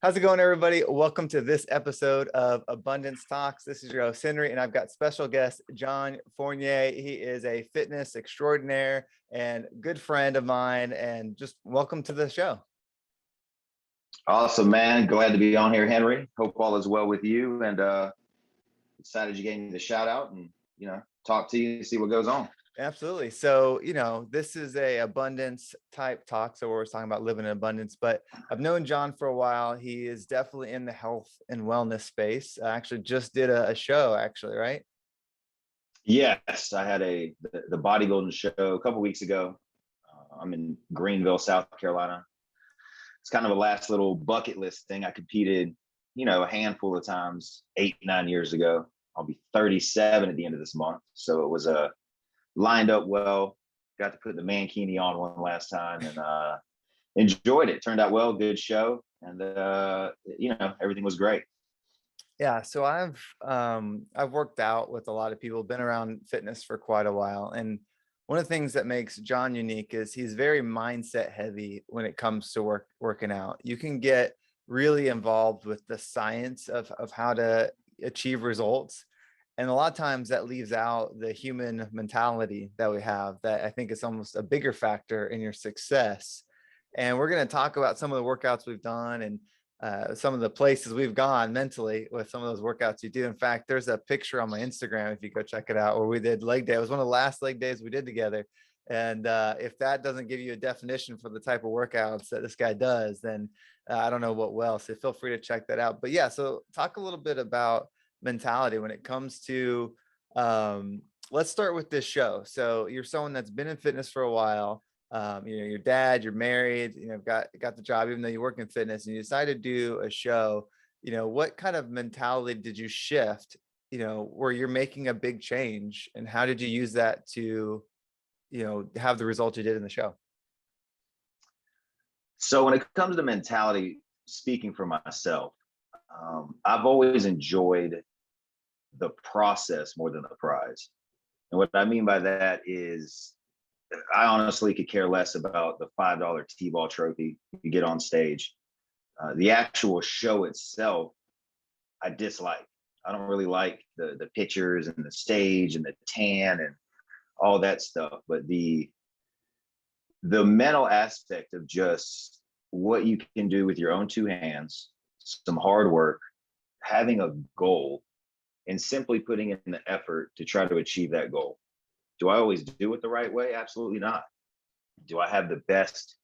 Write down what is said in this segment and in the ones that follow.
How's it going, everybody? Welcome to this episode of Abundance Talks. This is your host, Henry, and I've got special guest, John Fournier. He is a fitness extraordinaire and good friend of mine, and just welcome to the show. Awesome, man. Glad to be on here, Henry. Hope all is well with you, and excited you gave me the shout out and, talk to you and see what goes on. Absolutely. So, this is a abundance type talk. So we're always talking about living in abundance, but I've known John for a while. He is definitely in the health and wellness space. I actually just did a show, right? Yes, I had the bodybuilding show a couple weeks ago. I'm in Greenville, South Carolina. It's kind of a last little bucket list thing. I competed, a handful of times 8-9 years ago. I'll be 37 at the end of this month. So it was lined up well. Got to put the mankini on one last time and enjoyed it. Turned out well, good show. And, everything was great. Yeah. So I've worked out with a lot of people, been around fitness for quite a while. And one of the things that makes John unique is he's very mindset heavy when it comes to working out. You can get really involved with the science of how to achieve results. And a lot of times that leaves out the human mentality that we have that I think is almost a bigger factor in your success. And we're going to talk about some of the workouts we've done and some of the places we've gone mentally with some of those workouts you do. In fact, there's a picture on my Instagram, if you go check it out, where we did leg day. It was one of the last leg days we did together. And if that doesn't give you a definition for the type of workouts that this guy does, then I don't know what will. So feel free to check that out. But yeah, so talk a little bit about mentality when it comes to, let's start with this show. So you're someone that's been in fitness for a while. Your dad, you're married, got the job, even though you work in fitness, and you decided to do a show. What kind of mentality did you shift, where you're making a big change, and how did you use that to, have the results you did in the show? So when it comes to mentality, speaking for myself, I've always enjoyed the process more than the prize. And what I mean by that is I honestly could care less about the $5 T-ball trophy you get on stage. The actual show itself, I dislike. I don't really like the pictures and the stage and the tan and all that stuff. But the mental aspect of just what you can do with your own two hands, some hard work, having a goal, and simply putting in the effort to try to achieve that goal. Do I always do it the right way? Absolutely not. Do I have the best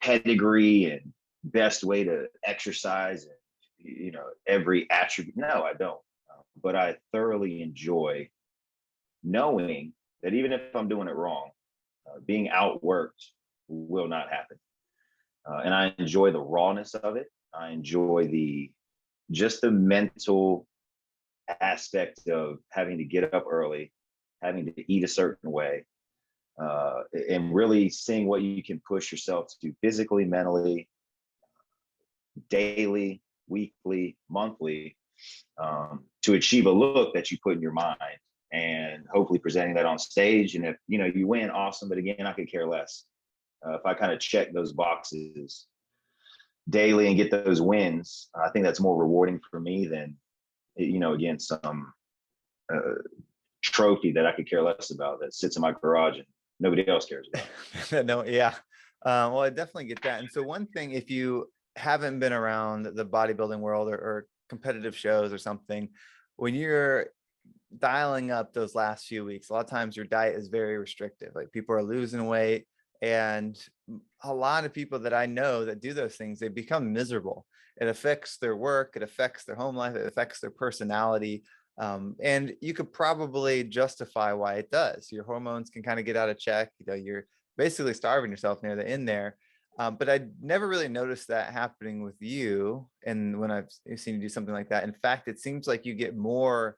pedigree and best way to exercise and, every attribute? No, I don't. But I thoroughly enjoy knowing that even if I'm doing it wrong, being outworked will not happen. And I enjoy the rawness of it. I enjoy just the mental aspect of having to get up early, having to eat a certain way, and really seeing what you can push yourself to do physically, mentally, daily, weekly, monthly, to achieve a look that you put in your mind, and hopefully presenting that on stage. And if you win, awesome. But again, I could care less. If I kind of check those boxes daily and get those wins, I think that's more rewarding for me than again, some trophy that I could care less about that sits in my garage and nobody else cares about. No, yeah. Well, I definitely get that. And so one thing, if you haven't been around the bodybuilding world or competitive shows or something, when you're dialing up those last few weeks, a lot of times your diet is very restrictive. Like people are losing weight, and a lot of people that I know that do those things, they become miserable. It affects their work, it affects their home life, it affects their personality. And you could probably justify why it does. Your hormones can kind of get out of check. You're basically starving yourself near the end there. But I never really noticed that happening with you. And when I've seen you do something like that, in fact, it seems like you get more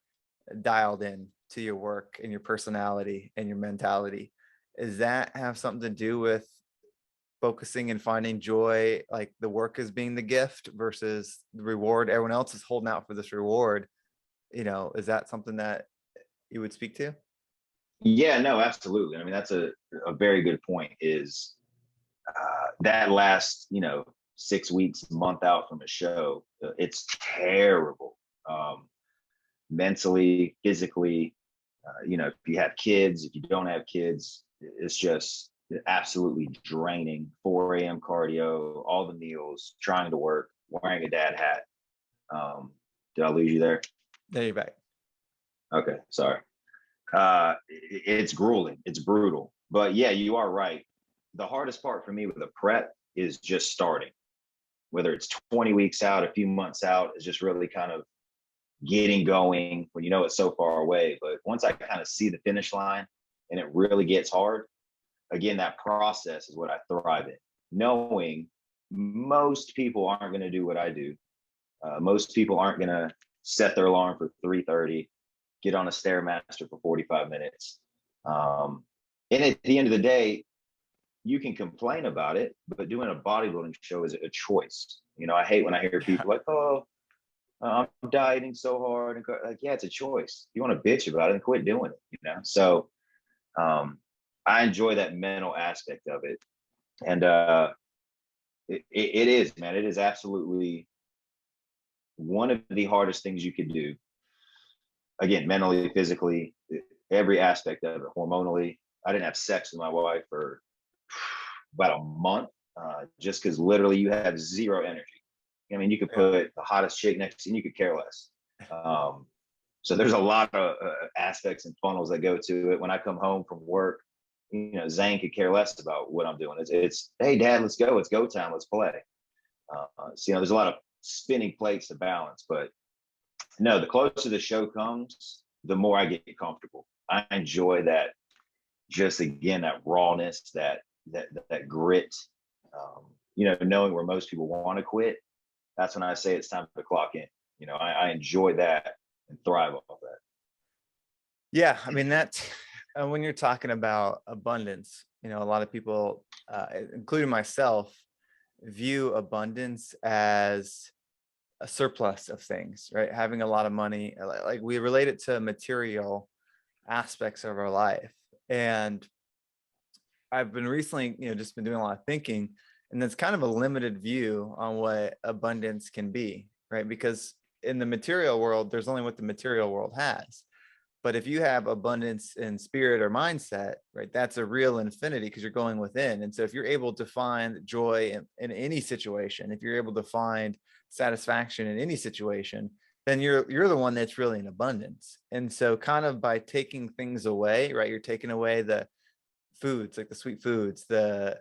dialed in to your work and your personality and your mentality. Does that have something to do with focusing and finding joy, like the work as being the gift versus the reward? Everyone else is holding out for this reward. Is that something that you would speak to? Yeah, no, absolutely. I mean, that's a very good point, is that last, 6 weeks, a month out from a show, it's terrible. Mentally, physically, if you have kids, if you don't have kids, it's just absolutely draining. 4 a.m. cardio, all the meals, trying to work, wearing a dad hat. Did I lose you there? There you're back. Okay, sorry. It's grueling, it's brutal. But yeah, you are right. The hardest part for me with the prep is just starting. Whether it's 20 weeks out, a few months out, is just really kind of getting going when you know it's so far away. But once I kind of see the finish line and it really gets hard, again, that process is what I thrive in. Knowing most people aren't going to do what I do. Most people aren't going to set their alarm for 3:30, get on a Stairmaster for 45 minutes. And at the end of the day, you can complain about it, but doing a bodybuilding show is a choice. I hate when I hear people like, "Oh, I'm dieting so hard." And like, yeah, it's a choice. You want to bitch about it and quit doing it. So I enjoy that mental aspect of it. And it is, man, it is absolutely one of the hardest things you could do. Again, mentally, physically, every aspect of it, hormonally. I didn't have sex with my wife for about a month, just because literally you have zero energy. I mean, you could put the hottest chick next to you and you could care less. So there's a lot of aspects and funnels that go to it. When I come home from work, Zane could care less about what I'm doing. It's hey, Dad, let's go. It's go time. Let's play. So, there's a lot of spinning plates to balance. But no, the closer the show comes, the more I get comfortable. I enjoy that. Just again, that rawness, that grit. Knowing where most people want to quit, that's when I say it's time to clock in. I enjoy that and thrive off that. Yeah, I mean that's when you're talking about abundance, a lot of people, including myself, view abundance as a surplus of things, right? Having a lot of money, like we relate it to material aspects of our life. And I've been recently, just been doing a lot of thinking, and it's kind of a limited view on what abundance can be, right? Because in the material world, there's only what the material world has. But if you have abundance in spirit or mindset, right, that's a real infinity because you're going within. And so if you're able to find joy in any situation, if you're able to find satisfaction in any situation, then you're the one that's really in abundance. And so kind of by taking things away, right, you're taking away the foods, like the sweet foods, the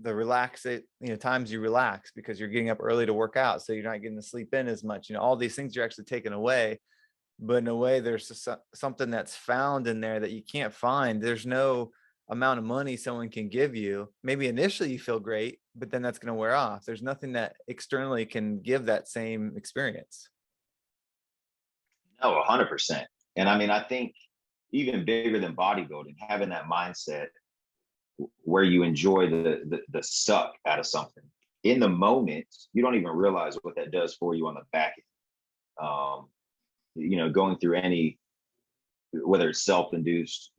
relax it, times you relax because you're getting up early to work out. So you're not getting to sleep in as much, all these things you're actually taking away. But in a way, there's just something that's found in there that you can't find. There's no amount of money someone can give you. Maybe initially you feel great, but then that's going to wear off. There's nothing that externally can give that same experience. No, 100%. And I mean, I think even bigger than bodybuilding, having that mindset where you enjoy the suck out of something in the moment, you don't even realize what that does for you on the back end. Going through any, whether it's self-induced,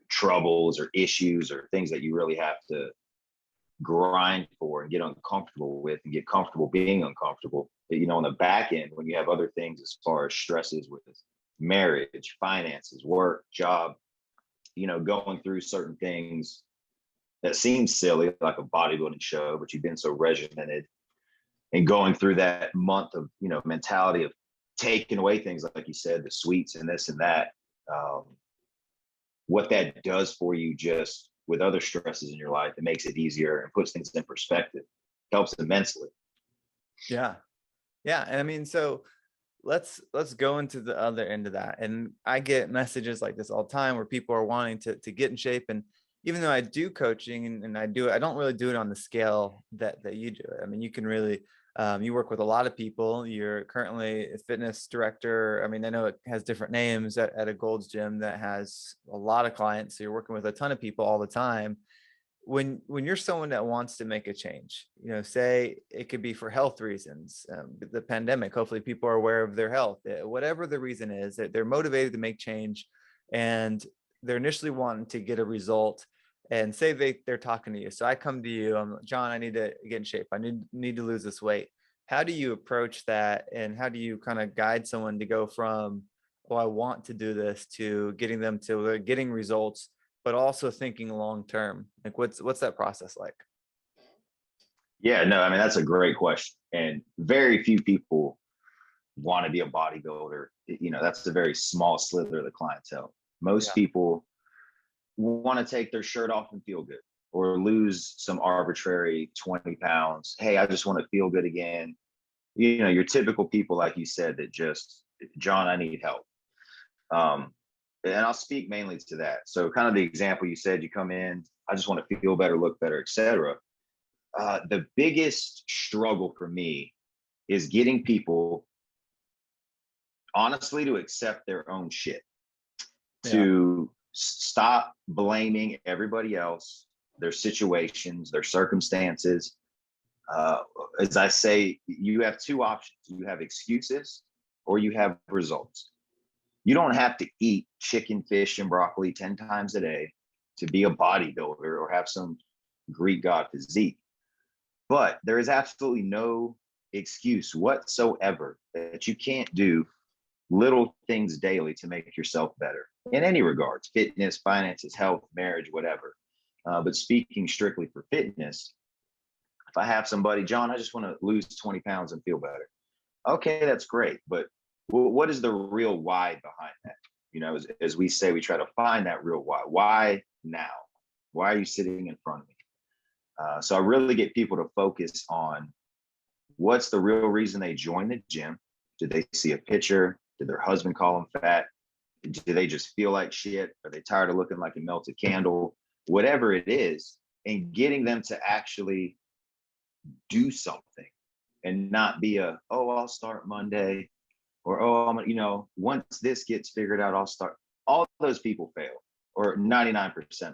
troubles or issues or things that you really have to grind for and get uncomfortable with and get comfortable being uncomfortable. On the back end, when you have other things as far as stresses with marriage, finances, work, job, going through certain things that seem silly, like a bodybuilding show, but you've been so regimented, and going through that month of, mentality of taking away things, like you said, the sweets and this and that, what that does for you just with other stresses in your life, it makes it easier and puts things in perspective, helps immensely. Yeah. Yeah. And I mean, so let's go into the other end of that. And I get messages like this all the time where people are wanting to get in shape. And even though I do coaching and I don't really do it on the scale that you do it. I mean, you can really, you work with a lot of people. You're currently a fitness director. I mean, I know it has different names at a Gold's Gym that has a lot of clients. So you're working with a ton of people all the time. When you're someone that wants to make a change, say it could be for health reasons, the pandemic, hopefully people are aware of their health, whatever the reason is, that they're motivated to make change and they're initially wanting to get a result. and say they're talking to you. So I come to you, I'm like, John, I need to get in shape. I need to lose this weight. How do you approach that? And how do you kind of guide someone to go from, oh, I want to do this to getting them to getting results, but also thinking long term? Like what's that process like? Yeah, no, I mean, that's a great question. And very few people want to be a bodybuilder. That's a very small slither of the clientele. Most Yeah. people want to take their shirt off and feel good, or lose some arbitrary 20 pounds. Hey, I just want to feel good again. Your typical people, like you said, that just, John, I need help. Um, and I'll speak mainly to that. So, kind of the example you said, you come in, I just want to feel better, look better, etc. The biggest struggle for me is getting people, honestly, to accept their own shit, Yeah. to stop blaming everybody else, their situations, their circumstances. Uh, as I say, you have two options: you have excuses or you have results. You don't have to eat chicken, fish, and broccoli 10 times a day to be a bodybuilder or have some Greek god physique. But there is absolutely no excuse whatsoever that you can't do little things daily to make yourself better in any regards: fitness, finances, health, marriage, whatever. But speaking strictly for fitness, if I have somebody, John, I just want to lose 20 pounds and feel better. Okay, that's great. But what is the real why behind that? As we say, we try to find that real why. Why now? Why are you sitting in front of me? So I really get people to focus on what's the real reason they join the gym. Did they see a picture? Did their husband call them fat? Do they just feel like shit? Are they tired of looking like a melted candle? Whatever it is, and getting them to actually do something and not be oh, I'll start Monday, or, oh, once this gets figured out, I'll start. All those people fail, or 99% of them.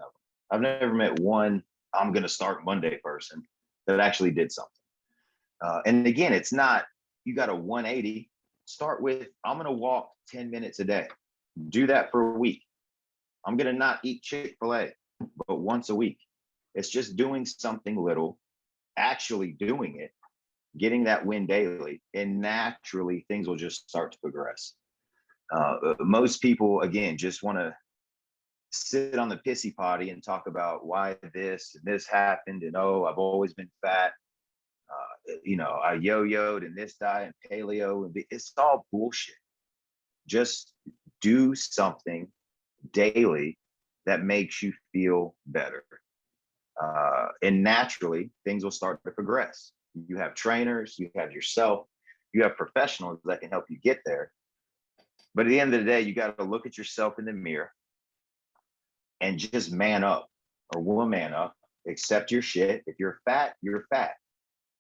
I've never met one I'm going to start Monday person that actually did something. And again, it's not, you got a 180. Start with, I'm going to walk 10 minutes a day. Do that for a week. I'm going to not eat Chick-fil-A, but once a week. It's just doing something little, actually doing it, getting that win daily, and naturally things will just start to progress. Most people, again, just want to sit on the pissy potty and talk about why this and this happened, and oh, I've always been fat. I yo-yoed in this diet, paleo, and it's all bullshit. Just do something daily that makes you feel better. And naturally, things will start to progress. You have trainers, you have yourself, you have professionals that can help you get there. But at the end of the day, you got to look at yourself in the mirror and just man up, or woman up, accept your shit. If you're fat, you're fat.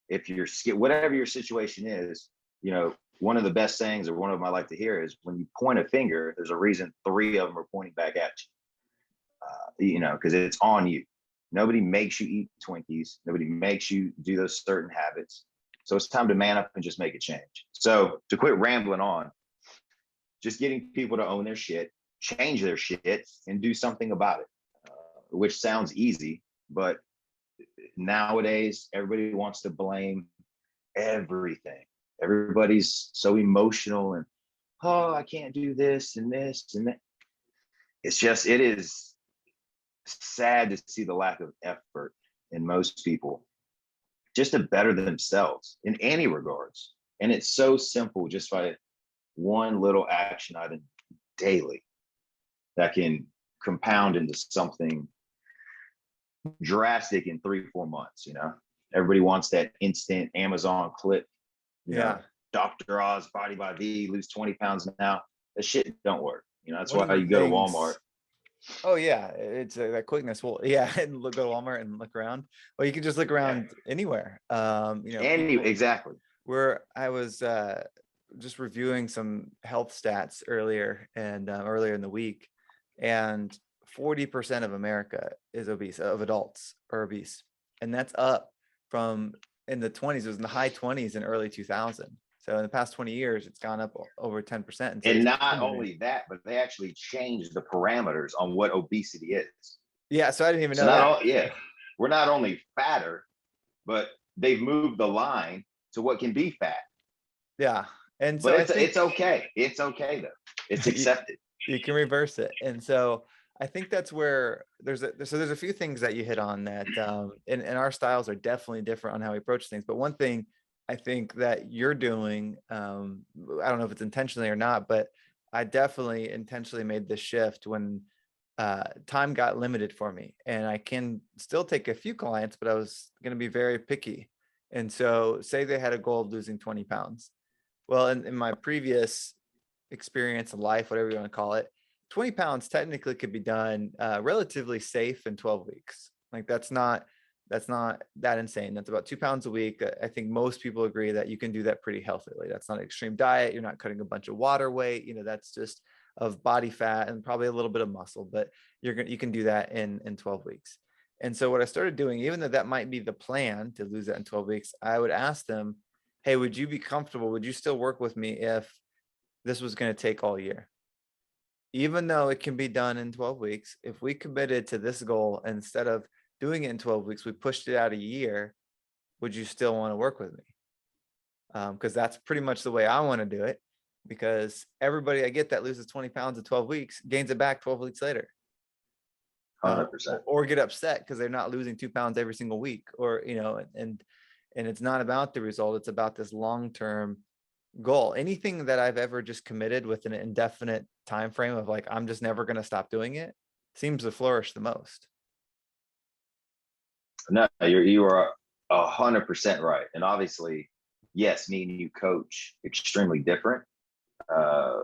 If you're whatever your situation is, one of the best sayings, or one of them I like to hear, is when you point a finger, there's a reason 3 of them are pointing back at you. Because it's on you. Nobody makes you eat Twinkies. Nobody makes you do those certain habits. So it's time to man up and just make a change. So to quit rambling on, just getting people to own their shit, change their shit, and do something about it, which sounds easy, but nowadays everybody wants to blame everything. Everybody's so emotional and, oh, I can't do this and this and that. It is sad to see the lack of effort in most people just to better themselves in any regards. And it's so simple, just by one little action item daily that can compound into something drastic in 3-4 months. Everybody wants that instant Amazon clip, Yeah. Dr. Oz body by thee, lose 20 pounds now. That shit don't work. That's One of why the you go to Walmart. things, oh yeah, it's that quickness. Well, yeah, and go to Walmart and look around. Well, you can just look Yeah. around anywhere. People Exactly. where I was just reviewing some health stats earlier, and earlier in the week, and 40% of America is obese, of adults are obese, and that's up from in the 20s. It was in the high 20s in early 2000. So in the past 20 years, it's gone up over 10%. And so And it's not continuing. only that, but they actually changed the parameters on what obesity is. Yeah, so I didn't even So know not that. all, yeah, we're not only fatter, but they've moved the line to what can be fat. Yeah. And But so I it's think okay. It's okay though. It's you, accepted. you can reverse it. And so I think that's where there's a few things that you hit on that and our styles are definitely different on how we approach things. But one thing I think that you're doing, I don't know if it's intentionally or not, but I definitely intentionally made this shift when time got limited for me. And I can still take a few clients, but I was going to be very picky. And so say they had a goal of losing 20 pounds. Well, in my previous experience of life, whatever you want to call it, 20 pounds technically could be done relatively safe in 12 weeks. Like that's not that insane. That's about 2 pounds a week. I think most people agree that you can do that pretty healthily. That's not an extreme diet. You're not cutting a bunch of water weight. That's just of body fat and probably a little bit of muscle, but you can do that in 12 weeks. And so what I started doing, even though that might be the plan to lose that in 12 weeks, I would ask them, hey, would you be comfortable? Would you still work with me if this was going to take all year? Even though it can be done in 12 weeks, if we committed to this goal, instead of doing it in 12 weeks, we pushed it out a year, would you still want to work with me? Because that's pretty much the way I want to do it. Because everybody I get that loses 20 pounds in 12 weeks gains it back 12 weeks later, 100%. or get upset because they're not losing 2 pounds every single week, or and it's not about the result. It's about this long-term goal. Anything that I've ever just committed with an indefinite time frame of like, I'm just never going to stop doing it, seems to flourish the most. No, you are 100% right. And obviously, yes, me and you coach extremely different. Uh,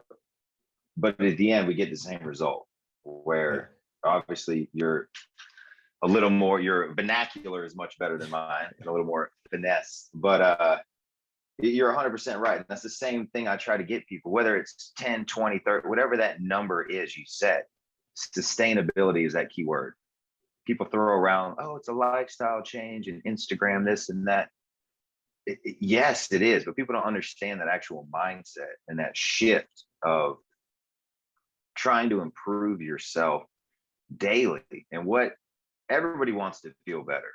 but at the end, we get the same result. Yeah. Where obviously you're a little more, your vernacular is much better than mine, and a little more finesse. But you're 100% right. And that's the same thing I try to get people, whether it's 10, 20, 30, whatever that number is you said. Sustainability is that key word. People throw around, oh, it's a lifestyle change and Instagram, this and that. Yes, it is, but people don't understand that actual mindset and that shift of trying to improve yourself daily. And what everybody wants to feel better.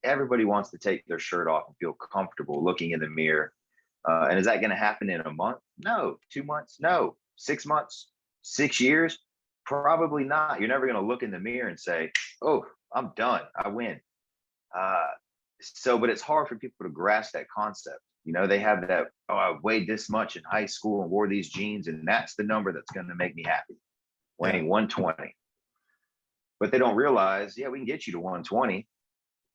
Everybody wants to take their shirt off and feel comfortable looking in the mirror. And is that going to happen in a month? No. 2 months? No. 6 months? 6 years? Probably not. You're never going to look in the mirror and say, oh, I'm done. I win. Uh, but it's hard for people to grasp that concept. They have that, oh, I weighed this much in high school and wore these jeans, and that's the number that's going to make me happy, Yeah. weighing 120. But they don't realize, yeah, we can get you to 120.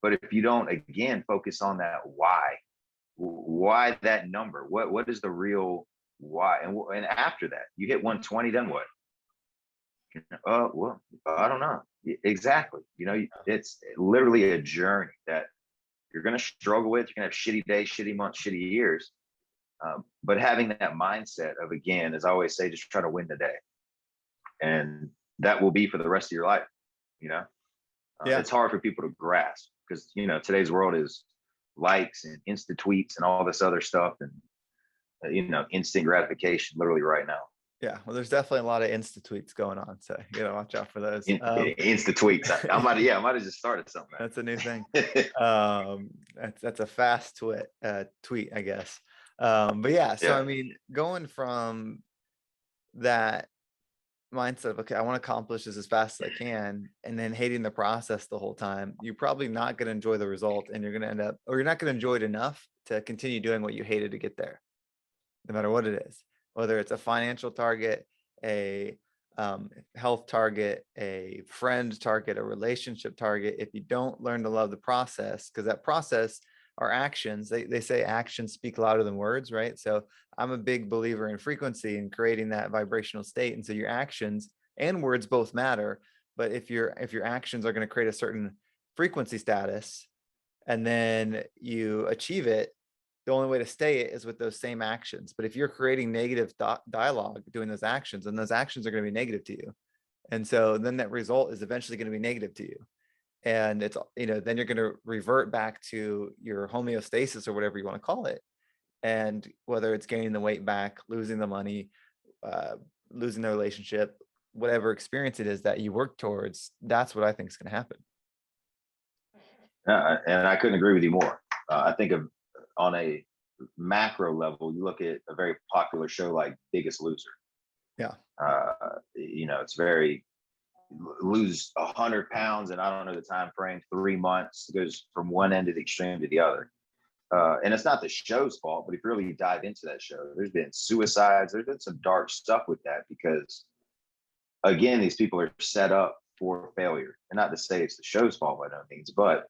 But if you don't, again, focus on that why that number? What is the real why? And after that, you hit 120, then what? Well, I don't know. Exactly. It's literally a journey that you're going to struggle with. You're going to have shitty days, shitty months, shitty years. But having that mindset of, again, as I always say, just try to win the day. And that will be for the rest of your life. Yeah. It's hard for people to grasp because, today's world is likes and instant tweets and all this other stuff. And, instant gratification literally right now. Yeah. Well, there's definitely a lot of Insta tweets going on. So you gotta watch out for those. Instant tweets. I might have just started something. That's a new thing. That's a fast tweet, I guess. But yeah, so Yeah. I mean, going from that mindset of, okay, I want to accomplish this as fast as I can, and then hating the process the whole time, you're probably not going to enjoy the result, and you're going to end up, or you're not going to enjoy it enough to continue doing what you hated to get there, no matter what it is, whether it's a financial target, a health target, a friend target, a relationship target. If you don't learn to love the process, because that process are actions, they say actions speak louder than words, right? So I'm a big believer in frequency and creating that vibrational state. And so your actions and words both matter. But if your actions are going to create a certain frequency status and then you achieve it, the only way to stay it is with those same actions. But if you're creating negative dialogue doing those actions, then those actions are going to be negative to you. And so then that result is eventually going to be negative to you. And it's, then you're going to revert back to your homeostasis or whatever you want to call it. And whether it's gaining the weight back, losing the money, losing the relationship, whatever experience it is that you work towards, that's what I think is going to happen. And I couldn't agree with you more. I think of on a macro level, you look at a very popular show like Biggest Loser. Yeah. It's very lose 100 pounds, and I don't know the time frame, 3 months. It goes from one end of the extreme to the other. And it's not the show's fault, but if you really dive into that show, there's been suicides, there's been some dark stuff with that, because again, these people are set up for failure. And not to say it's the show's fault by no means, but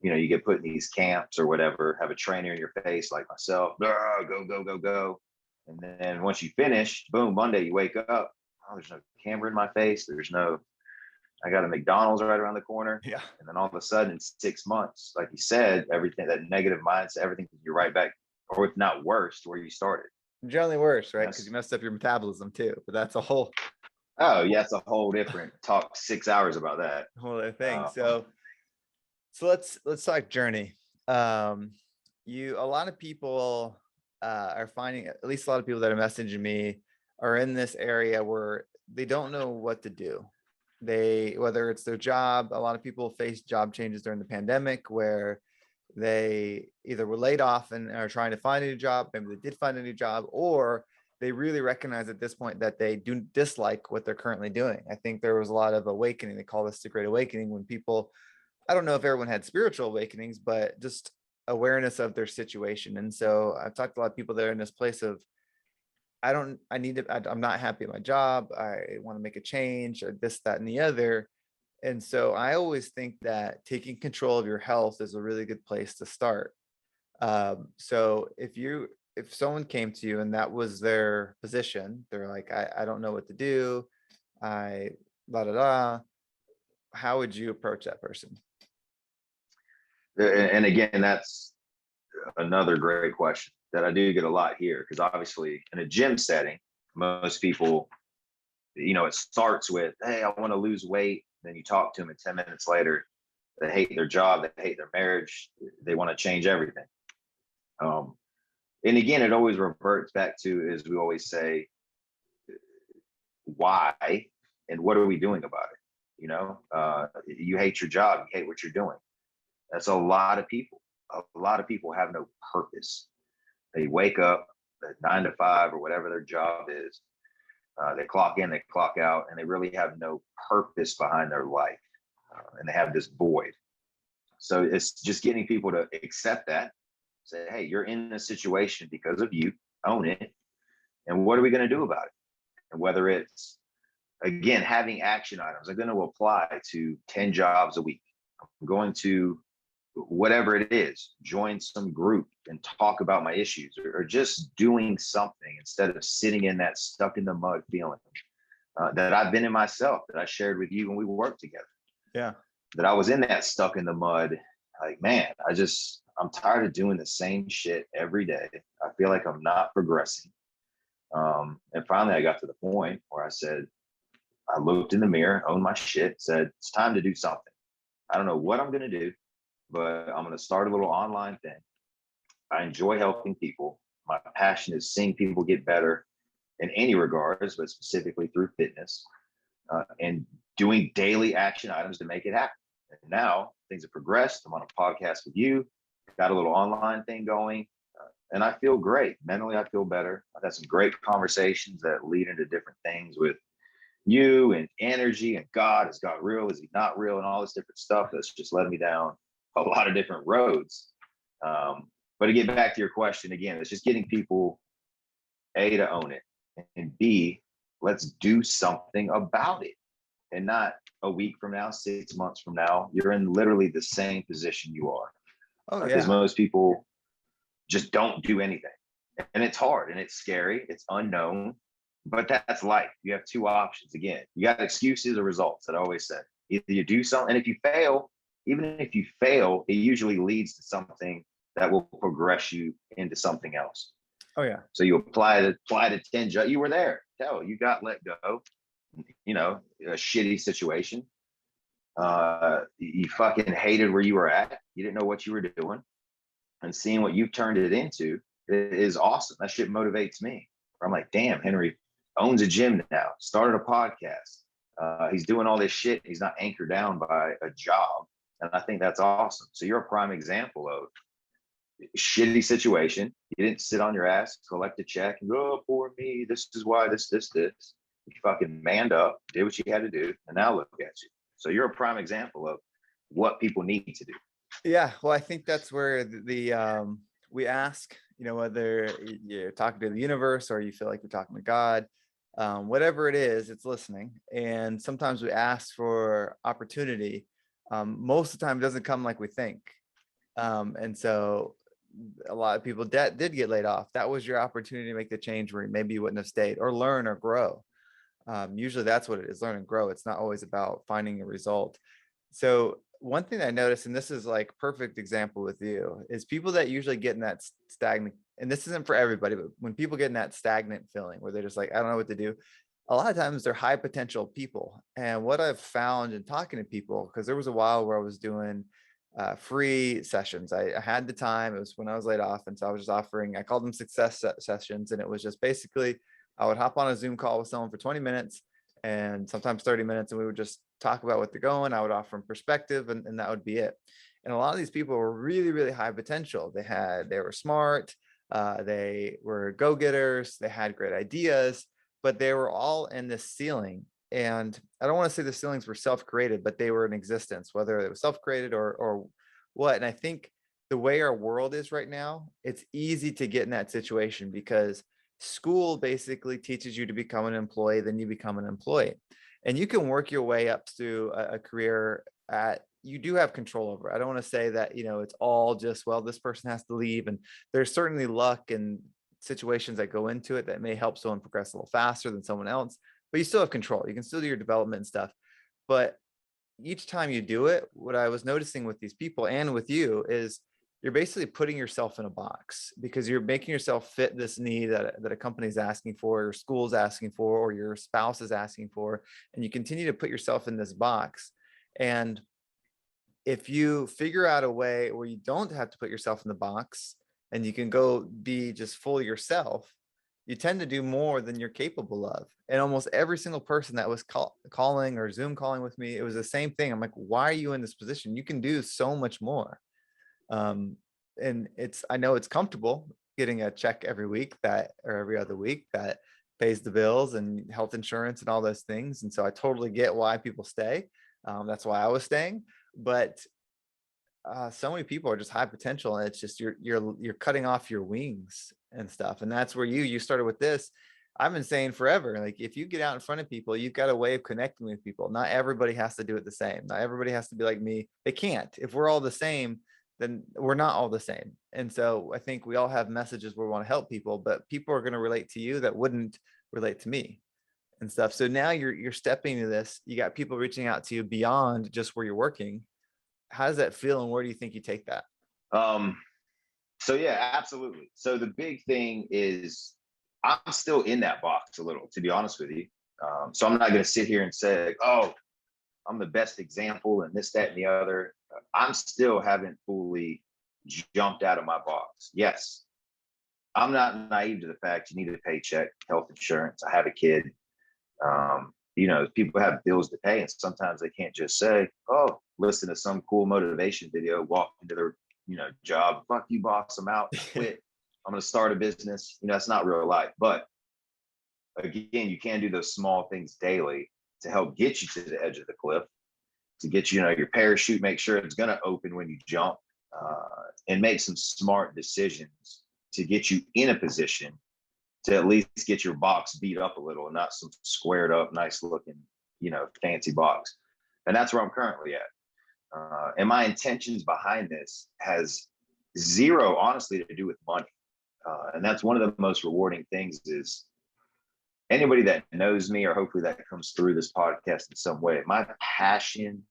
you get put in these camps or whatever, have a trainer in your face like myself, go, go, go, go. And then once you finish, boom, Monday you wake up, oh, there's no camera in my face. I got a McDonald's right around the corner. Yeah. And then all of a sudden in 6 months, like you said, everything, that negative mindset, everything, you're right back, or if not worse, to where you started. Generally worse, right? Because you messed up your metabolism too, but that's a whole. Oh yeah, it's a whole different talk, 6 hours about that. Whole other thing. So let's talk journey. A lot of people are finding, at least a lot of people that are messaging me are in this area where they don't know what to do. Whether it's their job, a lot of people face job changes during the pandemic where they either were laid off and are trying to find a new job, maybe they did find a new job, or they really recognize at this point that they do dislike what they're currently doing. I think there was a lot of awakening. They call this the Great Awakening, when people, I don't know if everyone had spiritual awakenings, but just awareness of their situation. And so I've talked to a lot of people that are in this place of, I'm not happy at my job. I want to make a change, or this, that, and the other. And so I always think that taking control of your health is a really good place to start. So if someone came to you and that was their position, they're like, I don't know what to do. How would you approach that person? And again, that's another great question that I do get a lot here, because obviously in a gym setting, most people, it starts with, hey, I want to lose weight. Then you talk to them, and 10 minutes later, they hate their job, they hate their marriage, they want to change everything. And again, it always reverts back to, as we always say, why and what are we doing about it? You hate your job, you hate what you're doing. That's a lot of people. A lot of people have no purpose. They wake up at 9 to 5 or whatever their job is. They clock in, they clock out, and they really have no purpose behind their life. And they have this void. So it's just getting people to accept that. Say, hey, you're in a situation because of you. Own it. And what are we going to do about it? And whether it's, again, having action items, I'm going to apply to 10 jobs a week. I'm going to, whatever it is, join some group and talk about my issues, or just doing something instead of sitting in that stuck in the mud feeling that I've been in myself, that I shared with you when we worked together. Yeah. That I was in that stuck in the mud. Like, man, I'm tired of doing the same shit every day. I feel like I'm not progressing. And finally I got to the point where I looked in the mirror, owned my shit, said, it's time to do something. I don't know what I'm going to do, but I'm going to start a little online thing. I enjoy helping people. My passion is seeing people get better in any regards, but specifically through fitness, and doing daily action items to make it happen. And now things have progressed. I'm on a podcast with you, got a little online thing going, and I feel great. Mentally, I feel better. I've had some great conversations that lead into different things with you and energy and God. Is God real? Is he not real? And all this different stuff that's just led me down a lot of different roads. But to get back to your question again, it's just getting people, A, to own it, and B, let's do something about it. And not a week from now, 6 months from now, you're in literally the same position you are. Oh, Because yeah. most people just don't do anything. And it's hard and it's scary. It's unknown, but that's life. You have two options. Again, you got excuses or results that I always say. Either you do something, and if you fail, even if you fail, it usually leads to something that will progress you into something else. Oh, yeah. So you apply to 10 jobs. You were there. Hell, you got let go. A shitty situation. You fucking hated where you were at. You didn't know what you were doing. And seeing what you've turned it into is awesome. That shit motivates me. I'm like, damn, Henry, owns a gym now, started a podcast. He's doing all this shit. He's not anchored down by a job. And I think that's awesome. So you're a prime example of shitty situation. You didn't sit on your ass, collect a check, and go, oh, poor me. This is why this. You fucking manned up, did what you had to do, and now look at you. So you're a prime example of what people need to do. Yeah, well, I think that's where we ask, whether you're talking to the universe or you feel like you're talking to God, whatever it is, it's listening. And sometimes we ask for opportunity. Most of the time, it doesn't come like we think. And so a lot of people did get laid off. That was your opportunity to make the change where maybe you wouldn't have stayed, or learn or grow. Usually that's what it is, learn and grow. It's not always about finding a result. So one thing I noticed, and this is like perfect example with you, is people that usually get in that stagnant, and this isn't for everybody, but when people get in that stagnant feeling where they're just like, I don't know what to do, a lot of times they're high potential people. And what I've found in talking to people, because there was a while where I was doing free sessions. I had the time. It was when I was laid off. And so I was just offering, I called them success sessions. And it was just basically, I would hop on a Zoom call with someone for 20 minutes and sometimes 30 minutes. And we would just talk about what they're going. I would offer them perspective, and that would be it. And a lot of these people were really, really high potential. They were smart. They were go-getters. They had great ideas, but they were all in this ceiling. And I don't want to say the ceilings were self-created, but they were in existence, whether it was self-created or what. And I think the way our world is right now, it's easy to get in that situation because school basically teaches you to become an employee, then you become an employee. And you can work your way up to a career you do have control over. I don't want to say that, it's all just, well, this person has to leave. And there's certainly luck and situations that go into it that may help someone progress a little faster than someone else, but you still have control. You can still do your development and stuff. But each time you do it, what I was noticing with these people and with you is you're basically putting yourself in a box because you're making yourself fit this need that a company is asking for, or school's asking for, or your spouse is asking for. And you continue to put yourself in this box. And if you figure out a way where you don't have to put yourself in the box and you can go be just fully yourself, you tend to do more than you're capable of. And almost every single person that was calling or Zoom calling with me, it was the same thing. I'm like, why are you in this position? You can do so much more. And I know it's comfortable getting a check every week or every other week that pays the bills and health insurance and all those things. And so I totally get why people stay. That's why I was staying. But so many people are just high potential, and it's just you're cutting off your wings and stuff. And that's where you started with this. I've been saying forever, like, if you get out in front of people, you've got a way of connecting with people. Not everybody has to do it the same. Not everybody has to be like me. They can't. If we're all the same, then we're not all the same. And so I think we all have messages where we want to help people, but people are going to relate to you that wouldn't relate to me and stuff. So now you're stepping into this. You got people reaching out to you beyond just where you're working. How does that feel, and where do you think you take that? So yeah, absolutely. So the big thing is I'm still in that box a little, to be honest with you. So I'm not going to sit here and say, like, oh, I'm the best example and this, that, and the other. I'm still haven't fully jumped out of my box. Yes, I'm not naive to the fact you need a paycheck, health insurance. I have a kid. People have bills to pay, and sometimes they can't just say, oh, listen to some cool motivation video, walk into their, job, fuck you, boss, I'm out, quit. I'm going to start a business. That's not real life. But again, you can do those small things daily to help get you to the edge of the cliff, to get your parachute, make sure it's going to open when you jump, and make some smart decisions to get you in a position to at least get your box beat up a little, and not some squared up, nice looking, fancy box. And that's where I'm currently at. And my intentions behind this has zero, honestly, to do with money. And that's one of the most rewarding things is anybody that knows me, or hopefully that comes through this podcast in some way, my passion,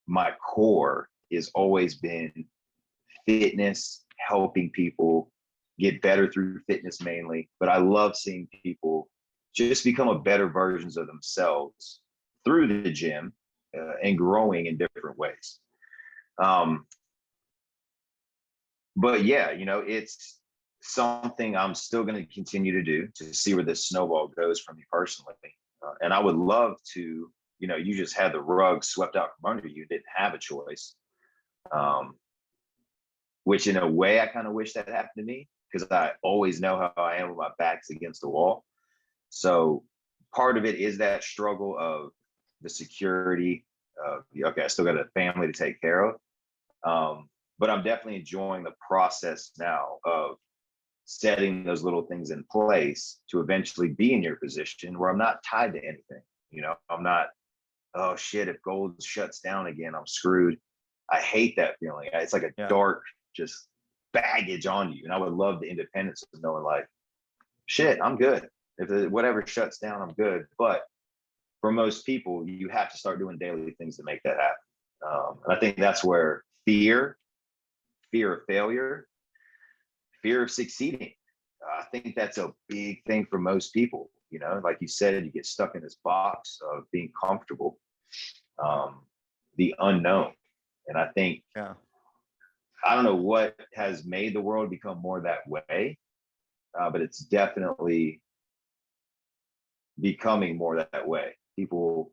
my core has always been fitness, helping people get better through fitness mainly. But I love seeing people just become a better versions of themselves through the gym and growing in different ways. But yeah, something I'm still going to continue to do to see where this snowball goes for me personally. And I would love to, you just had the rug swept out from under you, didn't have a choice. Um, which in a way, I kind of wish that happened to me because I always know how I am when my back's against the wall. So part of it is that struggle of the security of, okay, I still got a family to take care of. But I'm definitely enjoying the process now of setting those little things in place to eventually be in your position where I'm not tied to anything. I'm not, oh shit, if gold shuts down again, I'm screwed. I hate that feeling. It's like a Yeah. dark, just baggage on you. And I would love the independence of knowing, like, shit, I'm good. If whatever shuts down, I'm good. But for most people, you have to start doing daily things to make that happen. And I think that's where fear of failure, fear of succeeding. I think that's a big thing for most people. Like you said, you get stuck in this box of being comfortable, the unknown. And I think, Yeah. I don't know what has made the world become more that way, but it's definitely becoming more that way. People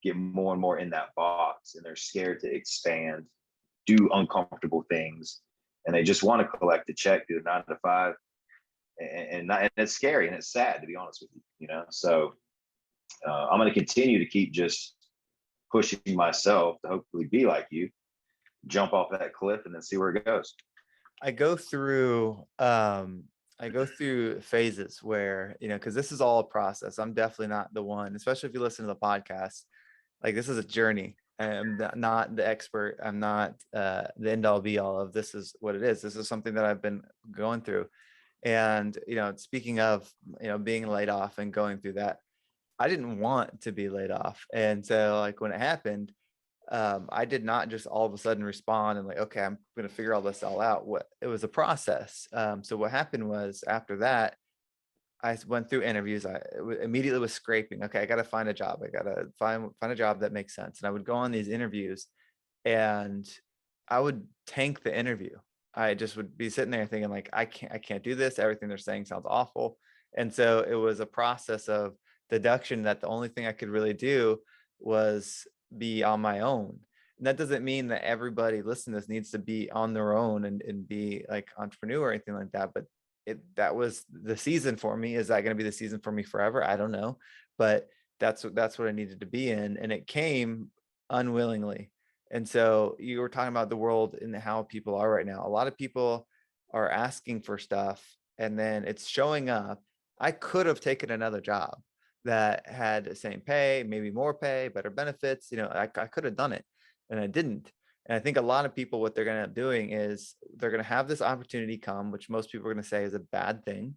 get more and more in that box and they're scared to expand, do uncomfortable things, and they just want to collect a check, do a 9 to 5, and it's scary and it's sad, to be honest with you. So I'm going to continue to keep just pushing myself to hopefully be like you, jump off that cliff and then see where it goes. I go through phases where, because this is all a process. I'm definitely not the one, especially if you listen to the podcast. Like, this is a journey. I'm not the expert. I'm not the end all be all of this is what it is. This is something that I've been going through. And, speaking of, being laid off and going through that, I didn't want to be laid off. And so, like, when it happened, I did not just all of a sudden respond and like, okay, I'm going to figure all this all out. It was a process. So what happened was, after that, I went through interviews. I immediately was scraping. Okay, I got to find a job. I got to find a job that makes sense. And I would go on these interviews, and I would tank the interview. I just would be sitting there thinking, like, I can't do this. Everything they're saying sounds awful. And so it was a process of deduction that the only thing I could really do was be on my own. And that doesn't mean that everybody listening to this needs to be on their own and be like entrepreneur or anything like that. But that was the season for me. Is that going to be the season for me forever? I don't know. But that's what I needed to be in. And it came unwillingly. And so you were talking about the world and how people are right now. A lot of people are asking for stuff and then it's showing up. I could have taken another job that had the same pay, maybe more pay, better benefits. I could have done it and I didn't. And I think a lot of people, what they're going to end up doing is they're going to have this opportunity come, which most people are going to say is a bad thing.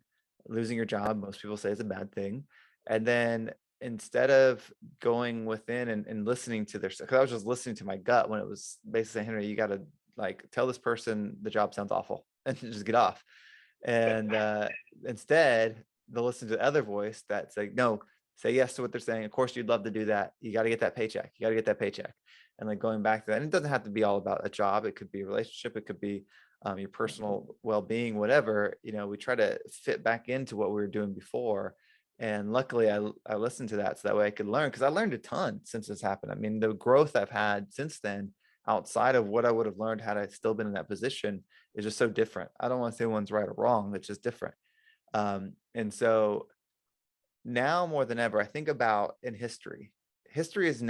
Losing your job, most people say is a bad thing. And then instead of going within and listening to their stuff, because I was just listening to my gut when it was basically saying, Henry, you got to like tell this person the job sounds awful and just get off. And instead, they'll listen to the other voice that's like, no, say yes to what they're saying. Of course, you'd love to do that. You got to get that paycheck. You got to get that paycheck. And like going back to that, and it doesn't have to be all about a job. It could be a relationship. It could be your personal well-being, whatever. We try to fit back into what we were doing before. And luckily, I listened to that so that way I could learn, because I learned a ton since this happened. I mean, the growth I've had since then, outside of what I would have learned had I still been in that position, is just so different. I don't want to say one's right or wrong. It's just different. And so now more than ever, I think about in history. History is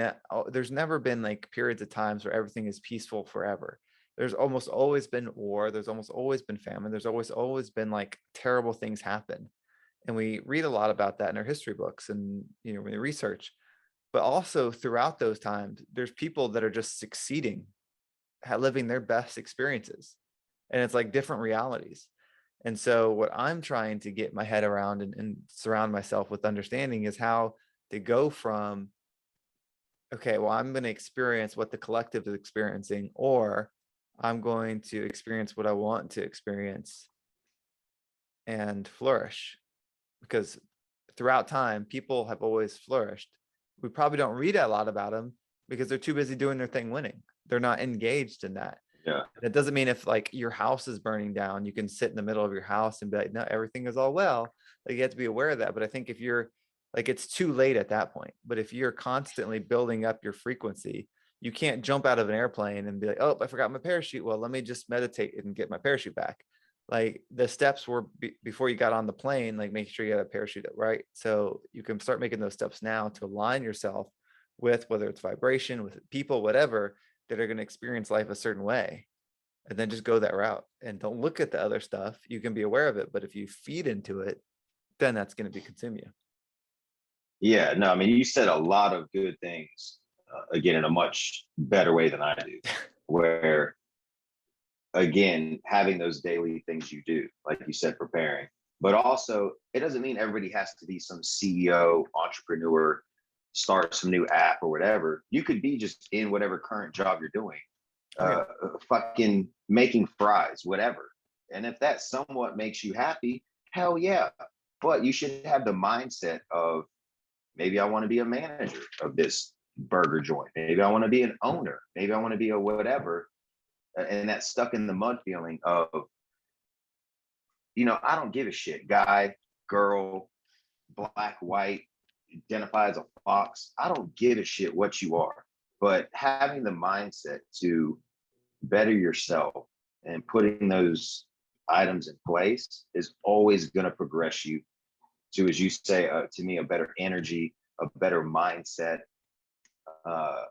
there's never been like periods of times where everything is peaceful forever. There's almost always been war. There's almost always been famine. There's always been like terrible things happen. And we read a lot about that in our history books and, when we research. But also throughout those times, there's people that are just succeeding, living their best experiences. And it's like different realities. And so what I'm trying to get my head around and surround myself with understanding is how to go from, okay, well, I'm going to experience what the collective is experiencing, or I'm going to experience what I want to experience and flourish. Because throughout time, people have always flourished. We probably don't read a lot about them because they're too busy doing their thing winning. They're not engaged in that. Yeah. That doesn't mean if like your house is burning down, you can sit in the middle of your house and be like, no, everything is all well. Like you have to be aware of that. But I think if you're like, it's too late at that point. But if you're constantly building up your frequency, you can't jump out of an airplane and be like, oh, I forgot my parachute. Well, let me just meditate and get my parachute back. Like the steps were before you got on the plane, like make sure you got a parachute, right? So you can start making those steps now to align yourself with whether it's vibration, with people, whatever, that are going to experience life a certain way, and then just go that route and don't look at the other stuff. You can be aware of it, but if you feed into it, then that's going to be consume you. Yeah, no, I mean, you said a lot of good things, again, in a much better way than I do, where, again, having those daily things you do, like you said, preparing, but also it doesn't mean everybody has to be some CEO, entrepreneur, start some new app or whatever. You could be just in whatever current job you're doing, Oh yeah. fucking making fries, whatever. And if that somewhat makes you happy, hell yeah. But you should have the mindset of, maybe I want to be a manager of this burger joint. Maybe I want to be an owner. Maybe I want to be a whatever. And that stuck in the mud feeling of, I don't give a shit. Guy, girl, black, white, identify as a fox. I don't give a shit what you are. But having the mindset to better yourself and putting those items in place is always going to progress you to, as you say, to me, a better energy, a better mindset, uh,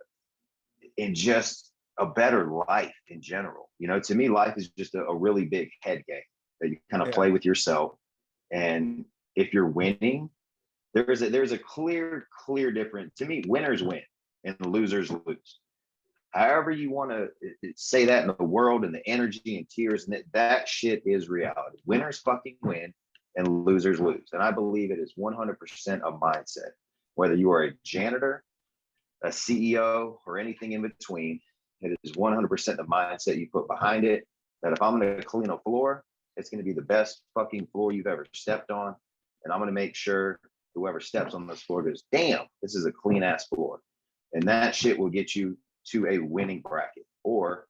and just a better life in general. To me, life is just a really big head game that you kind of Yeah. play with yourself. And if you're winning, there's a clear difference. To me, winners win and losers lose. However you want to say that in the world, and the energy and tears, and that shit is reality. Winners fucking win and losers lose. And I believe it is 100% a mindset. Whether you are a janitor, a CEO, or anything in between, it is 100% the mindset you put behind it. That if I'm going to clean a floor, it's going to be the best fucking floor you've ever stepped on. And I'm going to make sure whoever steps on this floor goes, damn, this is a clean ass floor. And that shit will get you to a winning bracket. Or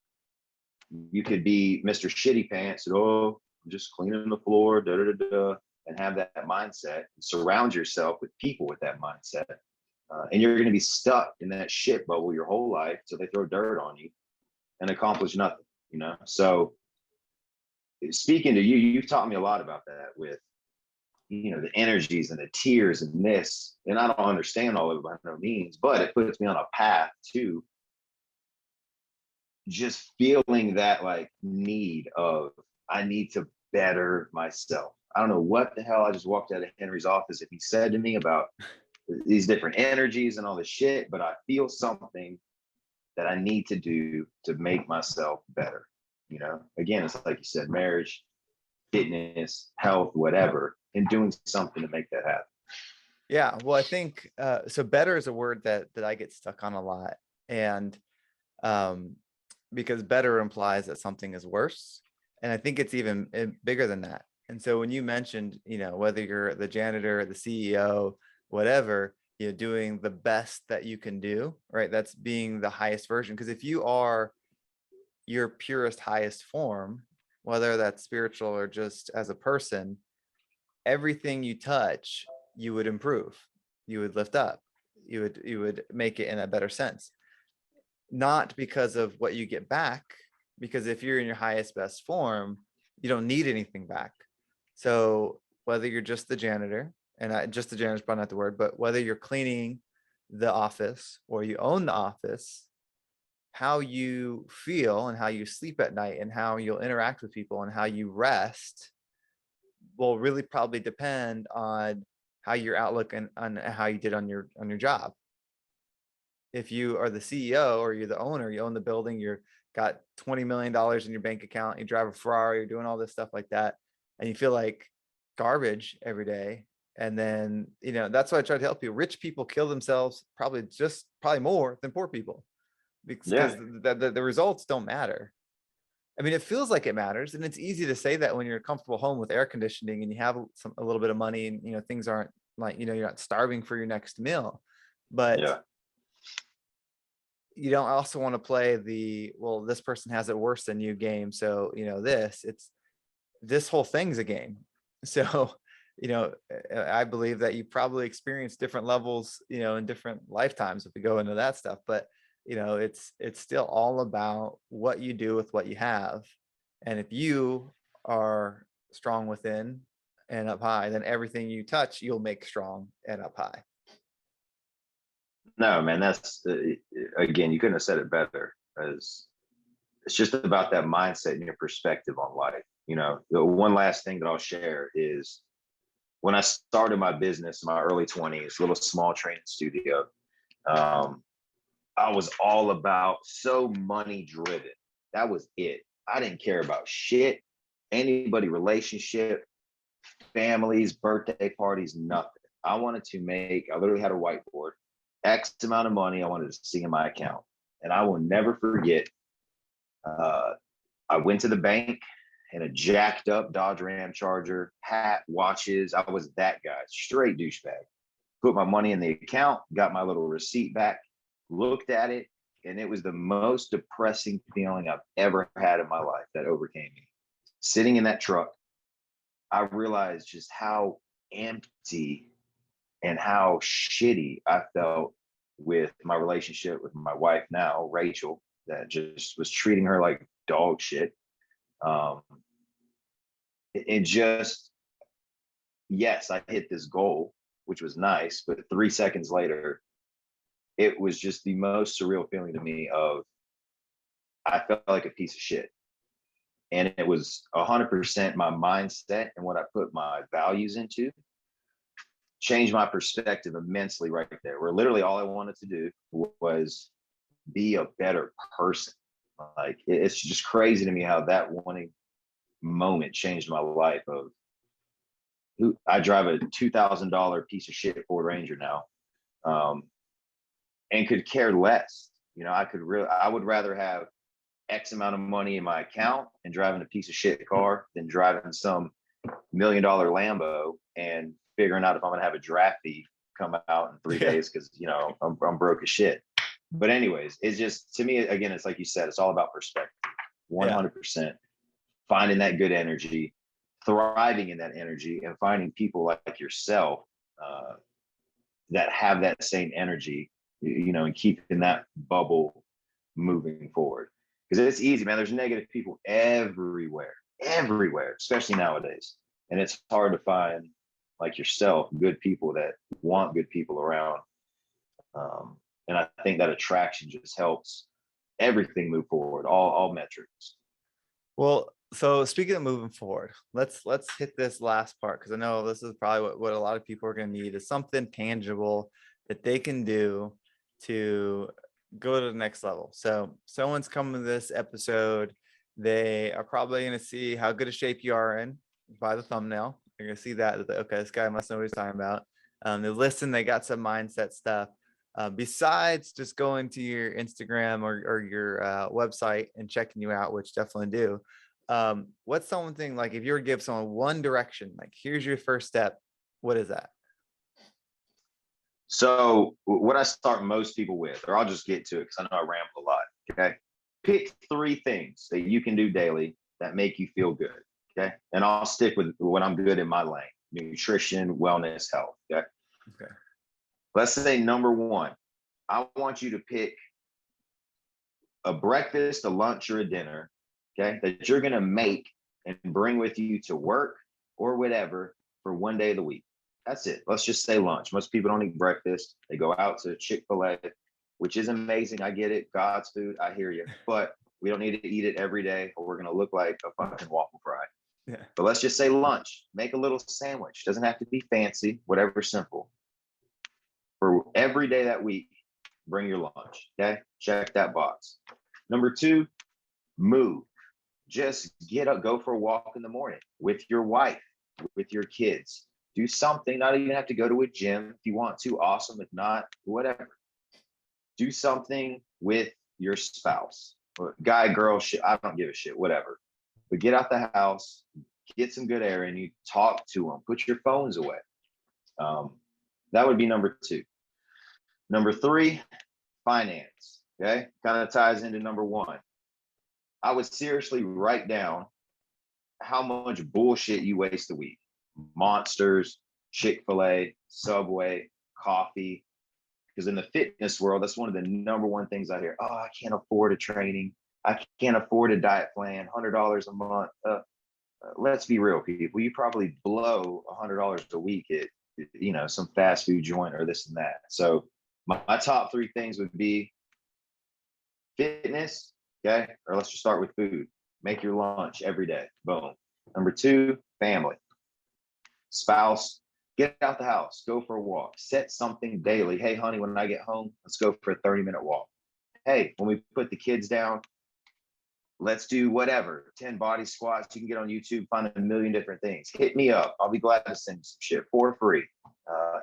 you could be Mr. Shitty Pants and, oh, I'm just cleaning the floor, da da da da, and have that mindset. And surround yourself with people with that mindset. And you're going to be stuck in that shit bubble your whole life till they throw dirt on you and accomplish nothing. So speaking to you, you've taught me a lot about that with, the energies and the tears and this, and I don't understand all of it by no means, but it puts me on a path to just feeling that like need of, I need to better myself. I don't know what the hell I just walked out of Henry's office if he said to me about these different energies and all this shit, but I feel something that I need to do to make myself better. Again, it's like you said, marriage, fitness, health, whatever, and doing something to make that happen. Yeah. Well, I think so better is a word that I get stuck on a lot. And um because better implies that something is worse. And I think it's even bigger than that. And so when you mentioned, whether you're the janitor, the CEO, whatever, doing the best that you can do, right? That's being the highest version. Because if you are your purest, highest form, whether that's spiritual or just as a person, everything you touch, you would improve, you would lift up, you would make it in a better sense. Not because of what you get back, because if you're in your highest best form, you don't need anything back. So whether you're just the janitor, and just the janitor is probably not the word, but whether you're cleaning the office or you own the office, how you feel and how you sleep at night and how you'll interact with people and how you rest will really probably depend on how your outlook and on how you did on your job. If you are the CEO or you're the owner, you own the building, you're got $20 million in your bank account, you drive a Ferrari, you're doing all this stuff like that, and you feel like garbage every day. And then, that's why I try to help you. Rich people kill themselves probably more than poor people, because Yeah. the results don't matter. I mean, it feels like it matters, and it's easy to say that when you're in a comfortable home with air conditioning and you have a little bit of money, and things aren't like, you're not starving for your next meal. But Yeah. you don't also want to play the, well, this person has it worse than you game. So, this whole thing's a game. So, I believe that you probably experience different levels, in different lifetimes if we go into that stuff. But, it's still all about what you do with what you have. And if you are strong within and up high, then everything you touch, you'll make strong and up high. No, man, that's again, you couldn't have said it better. As it's just about that mindset and your perspective on life. The one last thing that I'll share is when I started my business in my early 20s, little small training studio. Um, I was all about so money driven. That was it. I didn't care about shit, anybody, relationship, families, birthday parties, nothing. I literally had a whiteboard, X amount of money I wanted to see in my account. And I will never forget, I went to the bank in a jacked up Dodge Ram Charger, hat, watches. I was that guy, straight douchebag. Put my money in the account, got my little receipt back, looked at it, and it was the most depressing feeling I've ever had in my life that overcame me. Sitting in that truck, I realized just how empty and how shitty I felt with my relationship with my wife now, Rachel, that just was treating her like dog shit. Um, and just, yes, I hit this goal, which was nice, but 3 seconds later, it was just the most surreal feeling to me of I felt like a piece of shit. And it was 100% my mindset and what I put my values into changed my perspective immensely right there, where literally all I wanted to do was be a better person. Like it's just crazy to me how that one moment changed my life. Of who I drive a $2,000 piece of shit Ford Ranger now, and could care less. I would rather have X amount of money in my account and driving a piece of shit car than driving some $1 million Lambo and figuring out if I'm gonna have a draft fee come out in 3 days because I'm broke as shit. But anyways, it's just, to me, again, it's like you said, it's all about perspective. Yeah. 100% finding that good energy, thriving in that energy, and finding people like yourself that have that same energy, and keeping that bubble moving forward. Because it's easy, man. There's negative people everywhere, especially nowadays. And it's hard to find, like yourself, good people that want good people around. And I think that attraction just helps everything move forward, all metrics. Well, so speaking of moving forward, let's hit this last part, because I know this is probably what a lot of people are going to need, is something tangible that they can do to go to the next level. So someone's coming to this episode, they are probably going to see how good a shape you are in by the thumbnail. They're going to see that, okay, this guy must know what he's talking about. They listen, they got some mindset stuff. Besides just going to your Instagram or your website and checking you out, which definitely do. What's something, like, if you were to give someone one direction, like, here's your first step, what is that? So what I start most people with, or I'll just get to it because I know I ramble a lot. Okay. Pick 3 things that you can do daily that make you feel good. Okay. And I'll stick with what I'm good in my lane: nutrition, wellness, health. Okay. Okay. Let's say number 1, I want you to pick a breakfast, a lunch, or a dinner, okay, that you're going to make and bring with you to work or whatever for one day of the week. That's it. Let's just say lunch. Most people don't eat breakfast. They go out to Chick-fil-A, which is amazing. I get it. God's food. I hear you. But we don't need to eat it every day, or we're going to look like a fucking waffle fry. Yeah. But let's just say lunch. Make a little sandwich. Doesn't have to be fancy, whatever, simple. For every day that week, bring your lunch. Okay. Check that box. Number 2, move. Just get up, go for a walk in the morning with your wife, with your kids. Do something. Not even have to go to a gym. If you want to, awesome. If not, whatever. Do something with your spouse, or guy, girl, shit. I don't give a shit, whatever. But get out the house, get some good air in you, talk to them, put your phones away. That would be number 2. Number 3, finance. Okay. Kind of ties into number one. I would seriously write down how much bullshit you waste a week. Monsters, Chick-fil-A, Subway, coffee. Because in the fitness world, that's one of the number one things I hear. Oh, I can't afford a training. I can't afford a diet plan, $100 a month. Let's be real, people. You probably blow $100 a week at, some fast food joint or this and that. So my top three things would be fitness, okay? Or let's just start with food. Make your lunch every day. Boom. Number two, family, spouse. Get out the house, go for a walk, set something daily. Hey, honey, when I get home, let's go for a 30-minute walk. Hey, when we put the kids down, let's do whatever, 10 body squats. You can get on YouTube, find a million different things. Hit me up. I'll be glad to send you some shit for free.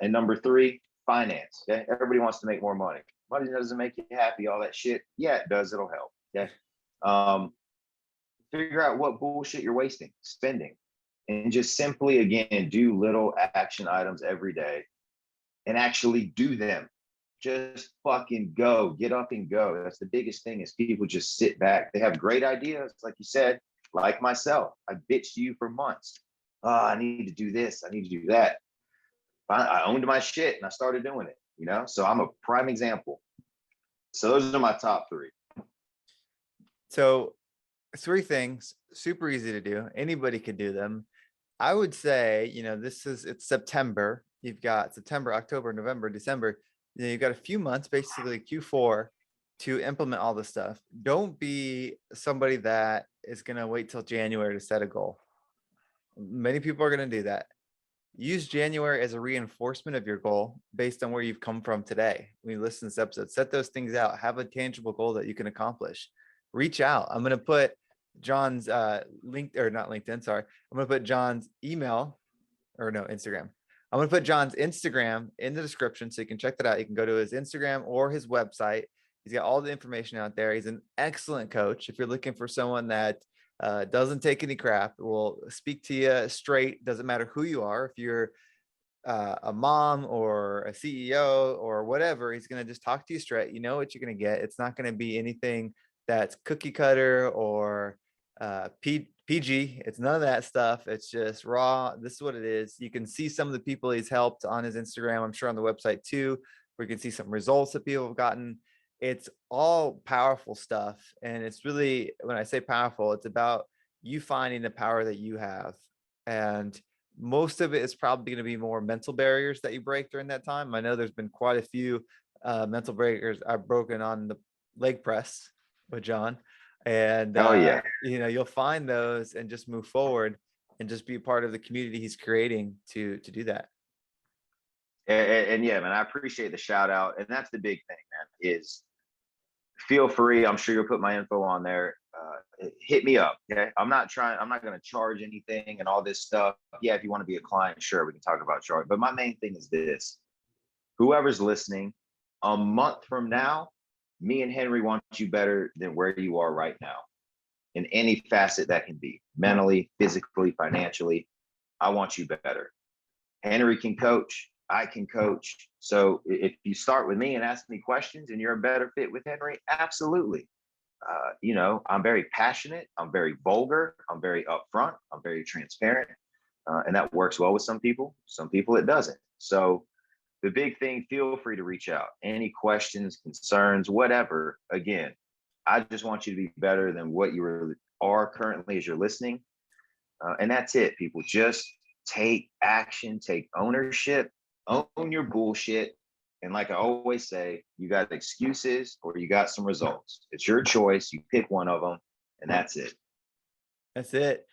And number three, finance. Okay. Everybody wants to make more money. Money doesn't make you happy, all that shit. Yeah, it does. It'll help. Okay. Figure out what bullshit you're wasting, spending. And just simply, again, do little action items every day and actually do them. Just fucking go, get up and go. That's the biggest thing is people just sit back. They have great ideas. Like you said, like myself, I bitched to you for months. Oh, I need to do this. I need to do that. I owned my shit and I started doing it, So I'm a prime example. So those are my top three. So three things, super easy to do. Anybody could do them. I would say, it's September. You've got September, October, November, December. You've got a few months, basically Q4, to implement all this stuff. Don't be somebody that is going to wait till January to set a goal. Many people are going to do that. Use January as a reinforcement of your goal based on where you've come from today. When you listen to this episode, set those things out. Have a tangible goal that you can accomplish. Reach out. I'm going to put John's link, or not LinkedIn, sorry. I'm going to put John's email, or no, Instagram. I'm going to put John's Instagram in the description so you can check that out. You can go to his Instagram or his website. He's got all the information out there. He's an excellent coach. If you're looking for someone that doesn't take any crap, will speak to you straight, doesn't matter who you are. If you're a mom or a CEO or whatever, he's going to just talk to you straight. You know what you're going to get. It's not going to be anything that's cookie cutter or PG. It's none of that stuff. It's just raw. This is what it is. You can see some of the people he's helped on his Instagram, I'm sure on the website too, where you can see some results that people have gotten. It's all powerful stuff. And it's really, when I say powerful, it's about you finding the power that you have. And most of it is probably going to be more mental barriers that you break during that time. I know there's been quite a few mental barriers I've broken on the leg press with John. And Oh yeah. you'll find those and just move forward and just be a part of the community he's creating to do that. And yeah, man, I appreciate the shout out. And that's the big thing, man, is feel free. I'm sure you'll put my info on there. Hit me up. Okay. I'm not going to charge anything and all this stuff. Yeah. If you want to be a client, sure, we can talk about charge. But my main thing is this: whoever's listening, a month from now, me and Henry want you better than where you are right now in any facet that can be, mentally, physically, financially. I want you better. Henry can coach. I can coach. So if you start with me and ask me questions and you're a better fit with Henry, absolutely. I'm very passionate. I'm very vulgar. I'm very upfront. I'm very transparent. And that works well with some people. Some people it doesn't. So the big thing, feel free to reach out. Any questions, concerns, whatever. Again, I just want you to be better than what you are currently as you're listening. And that's it, people. Just take action, take ownership, own your bullshit. And like I always say, you got excuses or you got some results. It's your choice. You pick one of them, and that's it. That's it.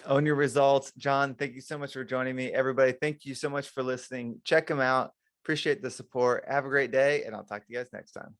Own your results. John, thank you so much for joining me. Everybody, thank you so much for listening. Check him out. Appreciate the support. Have a great day, and I'll talk to you guys next time.